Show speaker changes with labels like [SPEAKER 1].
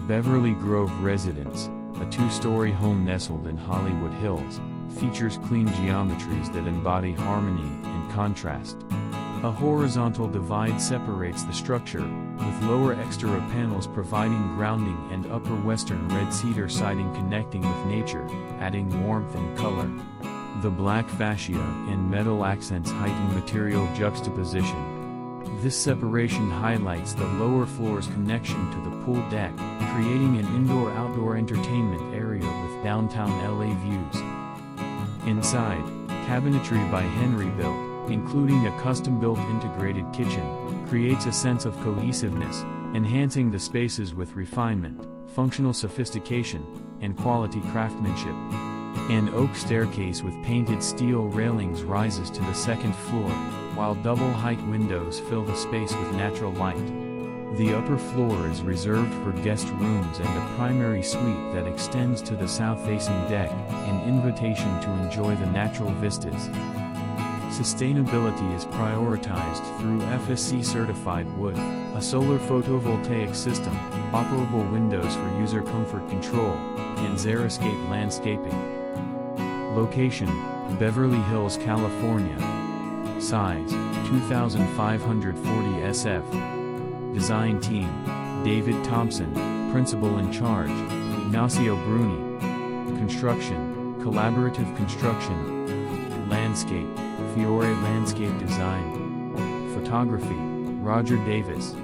[SPEAKER 1] Beverly Grove Residence, a two-story home nestled in Hollywood Hills, features clean geometries that embody harmony and contrast. A horizontal divide separates the structure, with lower Extira panels providing grounding and upper Western Red Cedar siding connecting with nature, adding warmth and color. The black fascia and metal accents heighten material juxtaposition. This separation highlights the lower floor's connection to the pool deck, creating an indoor-outdoor entertainment area with downtown LA views. Inside, cabinetry by Henrybuilt, including a custom-built integrated kitchen, creates a sense of cohesiveness, enhancing the spaces with refinement, functional sophistication, and quality craftsmanship. An oak staircase with painted steel railings rises to the second floor, while double-height windows fill the space with natural light. The upper floor is reserved for guest rooms and a primary suite that extends to the south-facing deck, an invitation to enjoy the natural vistas. Sustainability is prioritized through FSC-certified wood, a solar photovoltaic system, operable windows for user comfort control, and xeriscape landscaping. Location: Beverly Hills, California. Size: 2,540 SF. Design Team: David Thompson, Principal in Charge, Ignacio Bruni. Construction: Collaborative Construction. Landscape: Fiore Landscape Design. Photography: Roger Davis.